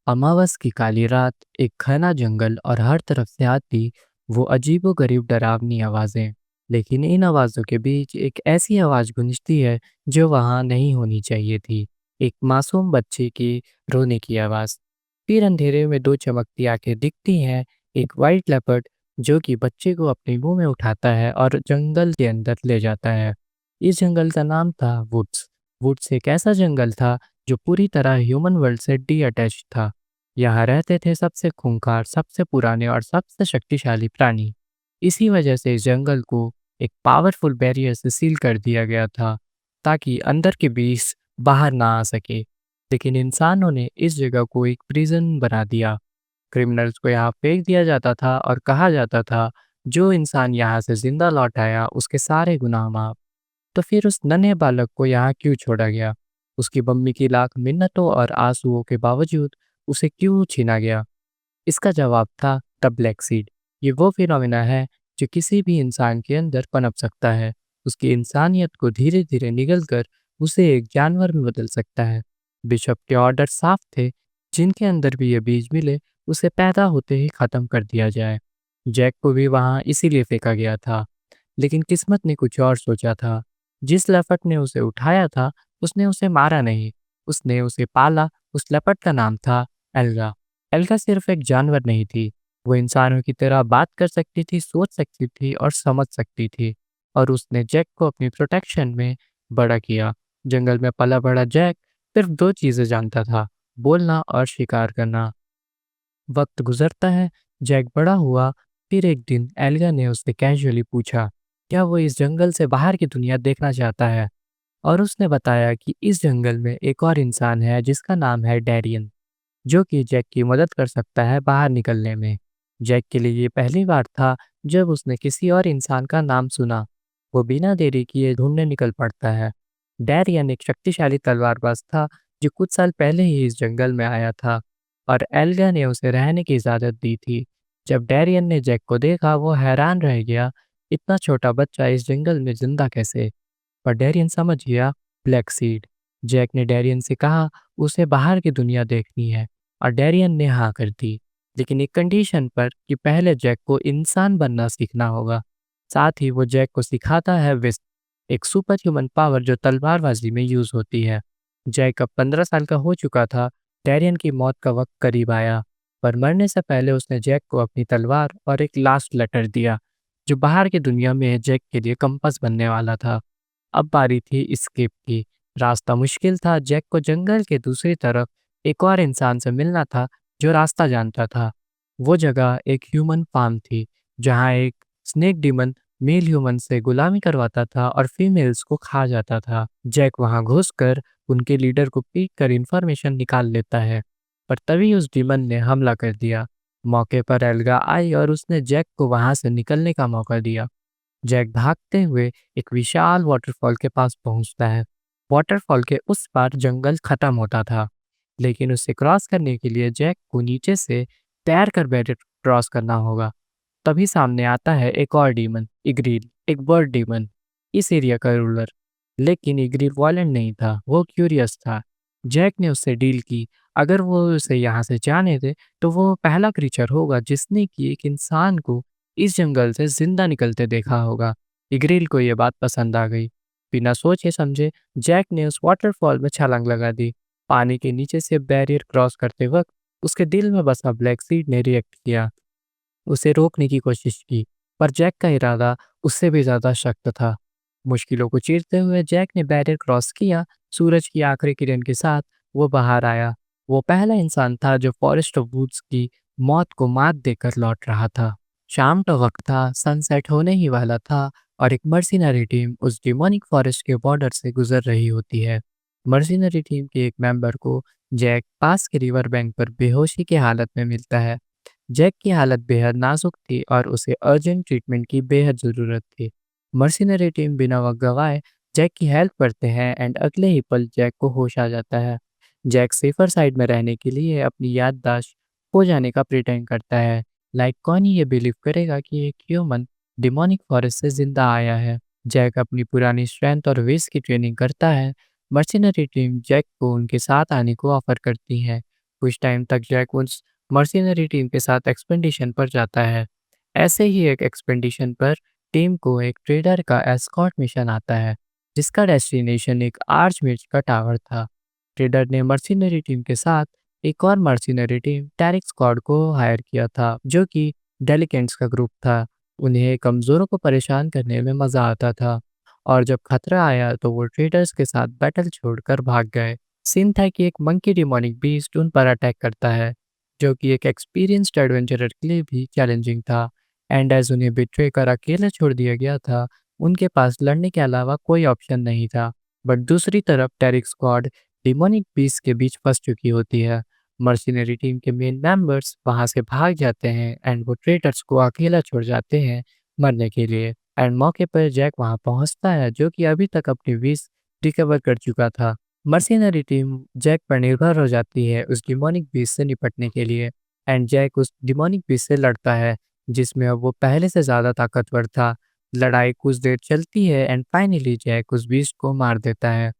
अमावस की काली रात, एक घना जंगल और हर तरफ से आती वो अजीबो-गरीब डरावनी आवाज़ें। लेकिन इन आवाज़ों के बीच एक ऐसी आवाज़ गूंजती है जो वहाँ नहीं होनी चाहिए थी। एक मासूम बच्चे की रोने की आवाज़। फिर अंधेरे में दो चमकती आंखें दिखती हैं, एक वाइट लेपर्ड जो कि बच्चे को अपने मुंह में उठाता है और जंगल के अंदर ले जाता है। इस जंगल का नाम था वुड्स। वुड्स एक ऐसा जंगल था जो पूरी तरह ह्यूमन वर्ल्ड से डी अटैच था। यहाँ रहते थे सबसे खूंखार, सबसे पुराने और सबसे शक्तिशाली प्राणी। इसी वजह से इस जंगल को एक पावरफुल बैरियर से सील कर दिया गया था, ताकि अंदर के बीस बाहर ना आ सके। लेकिन इंसानों ने इस जगह को एक प्रिजन बना दिया। क्रिमिनल्स को यहाँ फेंक दिया जाता था और कहा जाता था, जो इंसान यहाँ से जिंदा लौट आया उसके सारे गुनाह माफ। तो फिर उस नन्हे बालक को यहाँ क्यों छोड़ा गया? उसकी मम्मी की लाख मिन्नतों और आंसुओं के बावजूद उसे क्यों छीना गया? इसका जवाब था द ब्लैक सीड। ये वो फिनोमिना है जो किसी भी इंसान के अंदर पनप सकता है। उसकी इंसानियत को धीरे धीरे निगल कर उसे एक जानवर में बदल सकता है। बिशप के ऑर्डर साफ थे, जिनके अंदर भी ये बीज मिले उसे पैदा होते ही खत्म कर दिया जाए। जैक को भी वहाँ इसीलिए फेंका गया था। लेकिन किस्मत ने कुछ और सोचा था। जिस लेपर्ड ने उसे उठाया था, उसने उसे मारा नहीं, उसने उसे पाला। उस लेपर्ड का नाम था एल्गा। एल्गा सिर्फ एक जानवर नहीं थी, वो इंसानों की तरह बात कर सकती थी, सोच सकती थी और समझ सकती थी। और उसने जैक को अपनी प्रोटेक्शन में बड़ा किया। जंगल में पला बड़ा जैक सिर्फ दो चीज़ें जानता था, बोलना और शिकार करना। वक्त गुजरता है, जैक बड़ा हुआ। फिर एक दिन एल्गा ने उससे कैजुअली पूछा, क्या वो इस जंगल से बाहर की दुनिया देखना चाहता है? और उसने बताया कि इस जंगल में एक और इंसान है जिसका नाम है डैरियन, जो कि जैक की मदद कर सकता है बाहर निकलने में। जैक के लिए ये पहली बार था जब उसने किसी और इंसान का नाम सुना। वो बिना देरी किए ढूंढने निकल पड़ता है। डैरियन एक शक्तिशाली तलवारबाज था जो कुछ साल पहले ही इस जंगल में आया था, और एल्गा ने उसे रहने की इजाज़त दी थी। जब डैरियन ने जैक को देखा, वो हैरान रह गया, इतना छोटा बच्चा इस जंगल में जिंदा कैसे? पर डैरियन समझ गया, ब्लैक सीड। जैक ने डैरियन से कहा उसे बाहर की दुनिया देखनी है, और डैरियन ने हाँ कर दी, लेकिन एक कंडीशन पर कि पहले जैक को इंसान बनना सीखना होगा। साथ ही वो जैक को सिखाता है विस्ट, एक सुपर ह्यूमन पावर जो तलवारबाजी में यूज होती है। जैक अब 15 साल का हो चुका था। डैरियन की मौत का वक्त करीब आया, पर मरने से पहले उसने जैक को अपनी तलवार और एक लास्ट लेटर दिया, जो बाहर की दुनिया में जैक के लिए कंपास बनने वाला था। अब बारी थी स्केप की। रास्ता मुश्किल था। जैक को जंगल के दूसरी तरफ एक और इंसान से मिलना था जो रास्ता जानता था। वो जगह एक ह्यूमन फार्म थी, जहाँ एक स्नेक डीमन मेल ह्यूमन से गुलामी करवाता था और फीमेल्स को खा जाता था। जैक वहां घुसकर उनके लीडर को पीट कर इंफॉर्मेशन निकाल लेता है, पर तभी उस डीमन ने हमला कर दिया। मौके पर एल्गा आई और उसने जैक को वहां से निकलने का मौका दिया। जैक भागते हुए एक विशाल वाटरफॉल के पास पहुंचता है। वाटरफॉल के उस पार जंगल खत्म होता था, लेकिन उसे क्रॉस करने के लिए जैक को नीचे से तैर कर बैरियर क्रॉस करना होगा। तभी सामने आता है एक और डीमन, इग्रील, एक बर्ड डीमन, इस एरिया का रूलर। लेकिन इग्रील वायलेंट नहीं था, वो क्यूरियस था। जैक ने उससे डील की, अगर वो उसे यहाँ से जाने दे तो वो पहला क्रीचर होगा जिसने कि एक इंसान को इस जंगल से जिंदा निकलते देखा होगा। इग्रील को ये बात पसंद आ गई। बिना सोचे समझे जैक ने उस वाटरफॉल में छलांग लगा दी। पानी के नीचे से बैरियर क्रॉस करते वक्त उसके दिल में बसा ब्लैक सीड ने रिएक्ट किया, उसे रोकने की कोशिश की, पर जैक का इरादा उससे भी ज्यादा सख्त था। मुश्किलों को चीरते हुए जैक ने बैरियर क्रॉस किया। सूरज की आखिरी किरण के साथ वो बाहर आया। वो पहला इंसान था जो फॉरेस्ट ऑफ वुड्स की मौत को मात देकर लौट रहा था। शाम का वक्त था, सनसेट होने ही वाला था, और एक मर्सिनरी टीम उस डिमोनिक फॉरेस्ट के बॉर्डर से गुजर रही होती है। मर्सिनरी टीम के एक मेंबर को जैक पास के रिवर बैंक पर बेहोशी की हालत में मिलता है। जैक की हालत बेहद नाजुक थी और उसे अर्जेंट ट्रीटमेंट की बेहद ज़रूरत थी। मर्सिनरी टीम बिना वक्त गवाए जैक की हेल्प करते हैं एंड अगले ही पल जैक को होश आ जाता है। जैक सेफर साइड में रहने के लिए अपनी याददाश्त खो जाने का प्रिटेंड करता है। लाइक कौन ही ये बिलीव करेगा कि एक ह्यूमन डिमोनिक फॉरेस्ट से जिंदा आया है। जैक अपनी पुरानी स्ट्रेंथ और विस की ट्रेनिंग करता है। मर्सिनरी टीम जैक को उनके साथ आने को ऑफर करती है। कुछ टाइम तक जैक उस मर्सिनरी टीम के साथ एक्सपेडिशन पर जाता है। ऐसे ही एक एक्सपेडिशन पर टीम को एक ट्रेडर का एस्कॉर्ट मिशन आता है, जिसका डेस्टिनेशन एक आर्चमिर्च का टावर था। ट्रेडर ने मर्सिनरी टीम के साथ एक और मर्सिनरी टीम टैरिक स्क्वाड को हायर किया था, जो कि डेलिकेंट्स का ग्रुप था। उन्हें कमज़ोरों को परेशान करने में मज़ा आता था, और जब खतरा आया तो वो ट्रेडर्स के साथ बैटल छोड़कर भाग गए। सीन था कि एक मंकी डिमोनिक बीस्ट उन पर अटैक करता है, जो कि एक एक्सपीरियंस्ड एडवेंचरर के लिए भी चैलेंजिंग था। एंड एज उन्हें बिट्रे कर अकेला छोड़ दिया गया था, उनके पास लड़ने के अलावा कोई ऑप्शन नहीं था। बट दूसरी तरफ टैरिक स्क्वाड डिमोनिक बीस्ट के बीच फंस चुकी होती है। मर्सिनरी टीम के मेन मेंबर्स वहां से भाग जाते हैं एंड वो ट्रेटर्स को अकेला छोड़ जाते हैं मरने के लिए। एंड मौके पर जैक वहां पहुंचता है, जो कि अभी तक अपनी विश रिकवर कर चुका था। मर्सिनरी टीम जैक पर निर्भर हो जाती है उस डिमोनिक बीस्ट से निपटने के लिए। एंड जैक उस डिमोनिक बीस्ट से लड़ता है, जिसमें अब वो पहले से ज़्यादा ताकतवर था। लड़ाई कुछ देर चलती है एंड फाइनली जैक उस बीस्ट को मार देता है।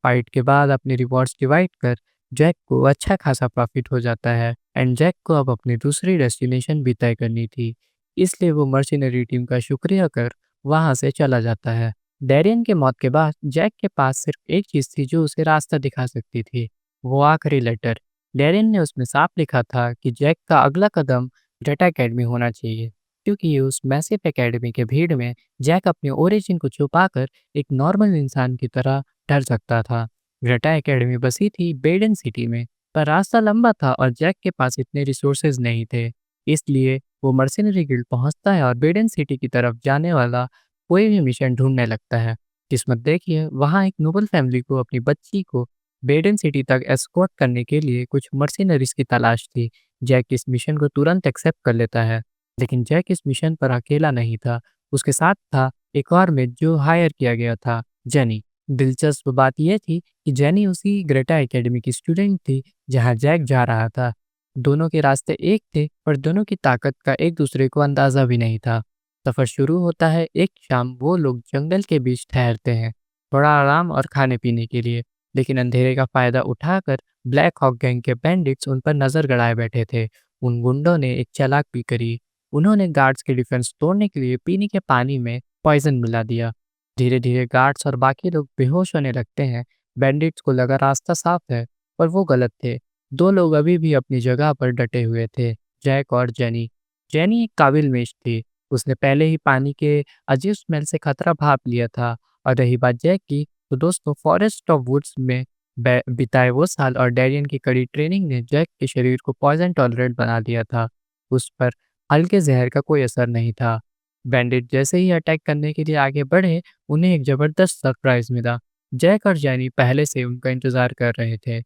फाइट के बाद अपने रिवॉर्ड्स डिवाइड कर जैक को अच्छा खासा प्रॉफिट हो जाता है। एंड जैक को अब अपनी दूसरी डेस्टिनेशन भी तय करनी थी, इसलिए वो मर्सिनरी टीम का शुक्रिया कर वहां से चला जाता है। डैरियन के मौत के बाद जैक के पास सिर्फ एक चीज़ थी जो उसे रास्ता दिखा सकती थी, वो आखिरी लेटर। डैरियन ने उसमें साफ लिखा था कि जैक का अगला कदम डेटा एकेडमी होना चाहिए, क्योंकि उस मैसिव एकेडमी के भीड़ में जैक अपने ओरिजिन को छुपाकर एक नॉर्मल इंसान की तरह डर सकता था। ग्रेटा एकेडमी बसी थी बेडन सिटी में, पर रास्ता लंबा था और जैक के पास इतने रिसोर्सेज नहीं थे। इसलिए वो मर्सिनरी गिल्ड पहुंचता है और बेडन सिटी की तरफ जाने वाला कोई भी मिशन ढूंढने लगता है। किस्मत देखिए, वहाँ एक नोबल फैमिली को अपनी बच्ची को बेडन सिटी तक एस्कॉर्ट करने के लिए कुछ मर्सिनरीज की तलाश थी। जैक इस मिशन को तुरंत एक्सेप्ट कर लेता है, लेकिन जैक इस मिशन पर अकेला नहीं था। उसके साथ था एक और मेट जो हायर किया गया था, जेनी। दिलचस्प बात यह थी कि जेनी उसी ग्रेटा एकेडमी की स्टूडेंट थी जहां जैक जा रहा था। दोनों के रास्ते एक थे, पर दोनों की ताकत का एक दूसरे को अंदाजा भी नहीं था। सफर शुरू होता है। एक शाम वो लोग जंगल के बीच ठहरते हैं, थोड़ा आराम और खाने पीने के लिए। लेकिन अंधेरे का फायदा उठाकर ब्लैक हॉक गैंग के बैंडिट्स उन पर नजर गड़ाए बैठे थे। उन गुंडों ने एक चालाक भी करी। उन्होंने गार्ड्स के डिफेंस तोड़ने के लिए पीने के पानी में पॉइजन मिला दिया। धीरे धीरे गार्ड्स और बाकी लोग बेहोश होने लगते हैं। बैंडिट्स को लगा रास्ता साफ है, पर वो गलत थे। दो लोग अभी भी अपनी जगह पर डटे हुए थे, जैक और जेनी। जेनी एक काबिल मेष थी। उसने पहले ही पानी के अजीब स्मेल से खतरा भाप लिया था। और रही बात जैक की, तो दोस्तों फॉरेस्ट ऑफ वुड्स में बिताए वो साल और डैरियन की कड़ी ट्रेनिंग ने जैक के शरीर को पॉइजन टॉलरेट बना दिया था। उस पर हल्के जहर का कोई असर नहीं था। बैंडिट जैसे ही अटैक करने के लिए आगे बढ़े, उन्हें एक जबरदस्त सरप्राइज मिला। जैक और जैनी पहले से उनका इंतजार कर रहे थे।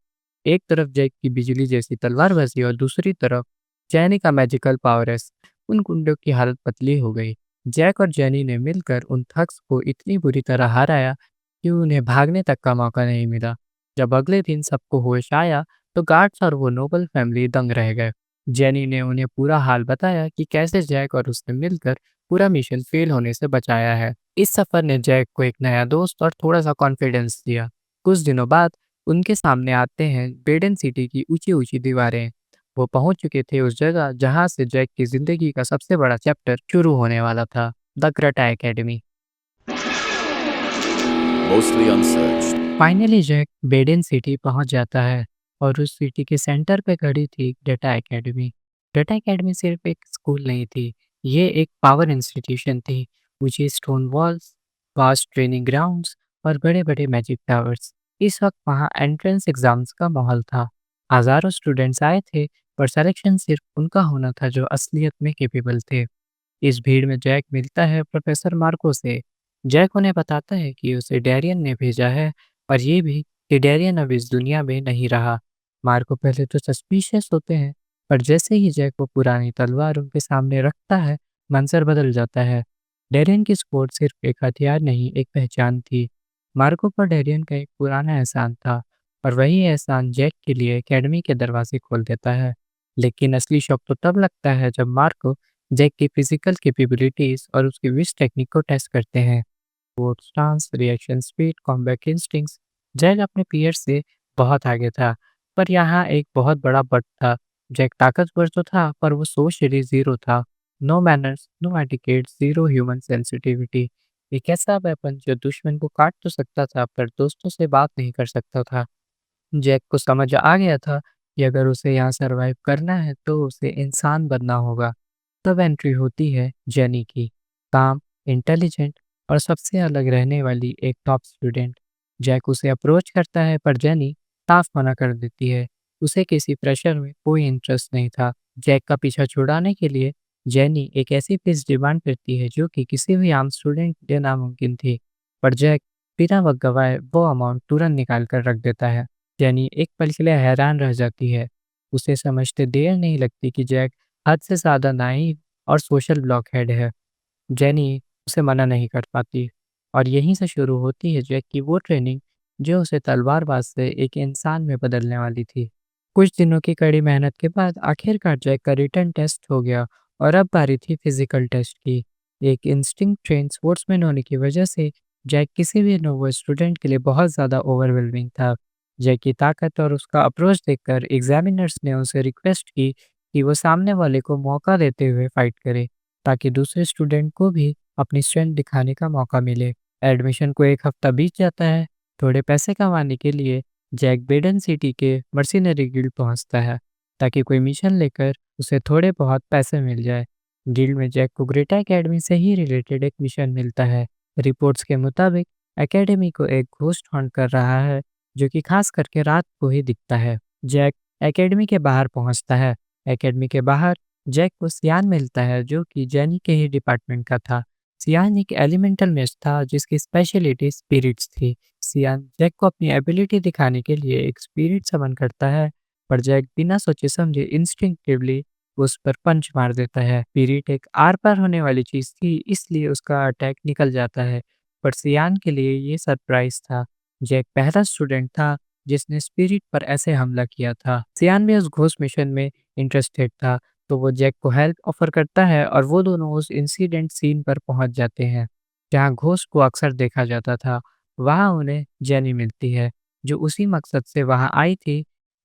एक तरफ जैक की बिजली जैसी तलवारबाजी और दूसरी तरफ जैनी का मैजिकल पावरेस। उन गुंडों की हालत पतली हो गई। जैक और जैनी ने मिलकर उन थग्स को इतनी बुरी तरह हराया कि उन्हें भागने तक का मौका नहीं मिला। जब अगले दिन सबको होश आया, तो गार्ड्स और वो नोबल फैमिली दंग रह गए। जेनी ने उन्हें पूरा हाल बताया कि कैसे जैक और उसने मिलकर पूरा मिशन फेल होने से बचाया है। इस सफर ने जैक को एक नया दोस्त और थोड़ा सा कॉन्फिडेंस दिया। कुछ दिनों बाद उनके सामने आते हैं बेडन सिटी की ऊंची ऊंची दीवारें। वो पहुंच चुके थे उस जगह जहां से जैक की जिंदगी का सबसे बड़ा चैप्टर शुरू होने वाला था, the Greta academy. mostly unsearched. Finally Jack Baden city पहुंच जाता है, और उस सिटी के सेंटर पे खड़ी थी डेटा एकेडमी। डेटा एकेडमी सिर्फ एक स्कूल नहीं थी, ये एक पावर इंस्टीट्यूशन थी। ऊंची stone walls, vast training grounds और बड़े बड़े मैजिक टावर्स। इस वक्त वहाँ एंट्रेंस एग्जाम्स का माहौल था। हजारों स्टूडेंट्स आए थे, पर सिलेक्शन सिर्फ उनका होना था जो असलियत में कैपेबल थे। इस भीड़ में जैक मिलता है प्रोफेसर मार्को से। जैक उन्हें बताता है कि उसे डैरियन ने भेजा है, और ये भी कि डैरियन अब इस दुनिया में नहीं रहा। मार्को पहले तो सस्पिशियस होते हैं, पर जैसे ही जैक वो पुरानी तलवार उनके सामने रखता है, मंजर बदल जाता है। डैरियन की स्पोर्ट सिर्फ एक हथियार नहीं, एक पहचान थी। मार्को पर डैरियन का एक पुराना एहसान था, और वही एहसान जैक के लिए एकेडमी के दरवाजे खोल देता है। लेकिन असली शौक तो तब लगता है जब मार्को जैक की फिजिकल कैपेबिलिटीज और उसकी विश टेक्निक को टेस्ट करते हैं। Sports stance, reaction speed, combat instincts. Jack अपने पीयर से बहुत आगे था। पर यहाँ एक बहुत बड़ा बट था। जैक ताकतवर तो था, पर वो सोशली ज़ीरो था। No manners, no etiquette, zero human sensitivity. एक ऐसा वेपन जो दुश्मन को काट तो सकता था, पर दोस्तों से बात नहीं कर सकता था। जैक को समझ आ गया था कि अगर उसे यहाँ सर्वाइव करना है तो उसे इंसान बनना होगा। तब एंट्री होती है जेनी की, काम, इंटेलिजेंट और सबसे अलग रहने वाली एक टॉप स्टूडेंट। जैक उसे अप्रोच करता है, पर जेनी साफ मना कर देती है। उसे किसी प्रेशर में कोई इंटरेस्ट नहीं था। जैक का पीछा छुड़ाने के लिए जेनी एक ऐसी फीस डिमांड करती है जो कि किसी भी आम स्टूडेंट के लिए नामुमकिन थी। पर जैक बिना वक्त गवाए वो अमाउंट तुरंत निकाल कर रख देता है। जेनी एक पल के लिए हैरान रह जाती है। उसे समझते देर नहीं लगती कि जैक हद से ज़्यादा नाइव और सोशल ब्लॉकहेड है। जेनी उसे मना नहीं कर पाती और यहीं से शुरू होती है जैक की वो ट्रेनिंग जो उसे तलवारबाज से एक इंसान में बदलने वाली थी। कुछ दिनों की कड़ी मेहनत के बाद आखिरकार जैक का रिटन टेस्ट हो गया और अब बारी थी फिजिकल टेस्ट की। एक इंस्टिंक्ट ट्रेन स्पोर्ट्समैन होने की वजह से जैक किसी भी नोवो स्टूडेंट के लिए बहुत ज़्यादा ओवरवेलमिंग था। जैक की ताकत और उसका अप्रोच देखकर एग्जामिनर्स ने उसे रिक्वेस्ट की कि वो सामने वाले को मौका देते हुए फाइट करे, ताकि दूसरे स्टूडेंट को भी अपनी स्ट्रेंथ दिखाने का मौका मिले। एडमिशन को एक हफ्ता बीत जाता है। थोड़े पैसे कमाने के लिए जैक बेडन सिटी के मर्सिनरी गिल्ड पहुंचता है, ताकि कोई मिशन लेकर उसे थोड़े बहुत पैसे मिल जाए। गिल्ड में जैक को ग्रेटा एकेडमी से ही रिलेटेड एक मिशन मिलता है। रिपोर्ट्स के मुताबिक एकेडमी को एक घोस्ट हॉन्ट कर रहा है, जो कि खास करके रात को ही दिखता है। जैक एकेडमी के बाहर पहुंचता है। एकेडमी के बाहर जैक को सियान मिलता है, जो कि जेनी के ही डिपार्टमेंट का था। सियान एक एलिमेंटल मेष था जिसकी स्पेशलिटी स्पिरिट्स थी। सियान जैक को अपनी एबिलिटी दिखाने के लिए एक स्पिरिट समन करता है, पर जैक बिना सोचे समझे इंस्टिंक्टिवली उस पर पंच मार देता है। स्पिरिट एक आर पार होने वाली चीज थी, इसलिए उसका अटैक निकल जाता है। पर सियान के लिए ये सरप्राइज था। जैक पहला स्टूडेंट था जिसने स्पिरिट पर ऐसे हमला किया था। सियान भी उस घोस्ट मिशन में इंटरेस्टेड था, तो वो जैक को हेल्प ऑफर करता है और वो दोनों उस इंसिडेंट सीन पर पहुंच जाते हैं जहां घोस्ट को अक्सर देखा जाता था। वहां उन्हें जेनी मिलती है, जो उसी मकसद से वहां आई थी,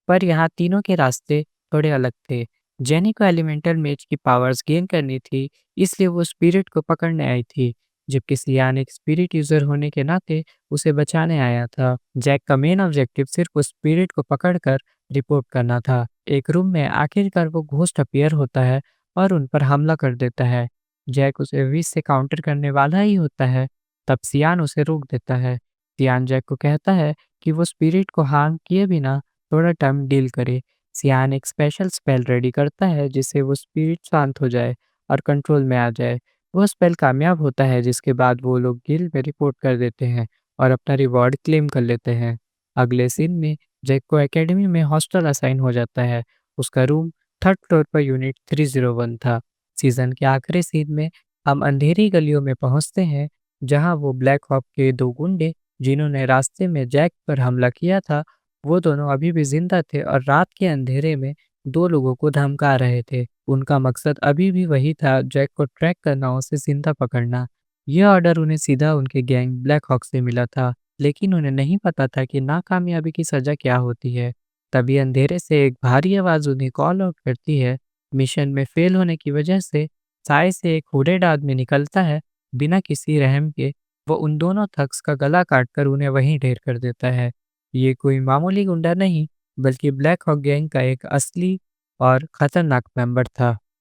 पर यहाँ तीनों के रास्ते थोड़े अलग थे। जेनी को एलिमेंटल मेज की पावर्स गेन करनी थी, इसलिए वो स्पिरिट को पकड़ने आई थी, जबकि सियान एक स्पिरिट यूजर होने के नाते उसे बचाने आया था। जैक का मेन ऑब्जेक्टिव सिर्फ उस स्पिरिट को पकड़कर रिपोर्ट करना था। एक रूम में आखिरकार वो घोस्ट अपीयर होता है और उन पर हमला कर देता है। जैक उसे विश से काउंटर करने वाला ही होता है, तब सियान उसे रोक देता है। सियान जैक को कहता है कि वो स्पिरिट को हार्म किए बिना थोड़ा टाइम डील करे। सियान एक स्पेशल स्पेल रेडी करता है जिससे वो स्पिरिट शांत हो जाए और कंट्रोल में आ जाए। वो स्पेल कामयाब होता है, जिसके बाद वो लोग गिल्ड में रिपोर्ट कर देते हैं और अपना रिवॉर्ड क्लेम कर लेते हैं। अगले सीन में जैक को एकेडमी में हॉस्टल असाइन हो जाता है। उसका room third floor per unit 301 था। सीजन के आखिरी सीन में हम अंधेरी गलियों में पहुंचते हैं, जहां वो ब्लैक हॉक के दो गुंडे जिन्होंने रास्ते में जैक पर हमला किया था, वो दोनों अभी भी जिंदा थे और रात के अंधेरे में दो लोगों को धमका रहे थे। उनका मकसद अभी भी वही था, जैक को ट्रैक करना और उसे जिंदा पकड़ना। यह ऑर्डर उन्हें सीधा उनके गैंग ब्लैक हॉक से मिला था, लेकिन उन्हें नहीं पता था कि नाकामयाबी की सज़ा क्या होती है। तभी अंधेरे से एक भारी आवाज़ उन्हें कॉल आउट करती है। मिशन में फेल होने की वजह से साय से एक हुडेड आदमी निकलता है। बिना किसी रहम के वो उन दोनों थग्स का गला काटकर उन्हें वहीं ढेर कर देता है। ये कोई मामूली गुंडा नहीं, बल्कि ब्लैक हॉक गैंग का एक असली और खतरनाक मेंबर था।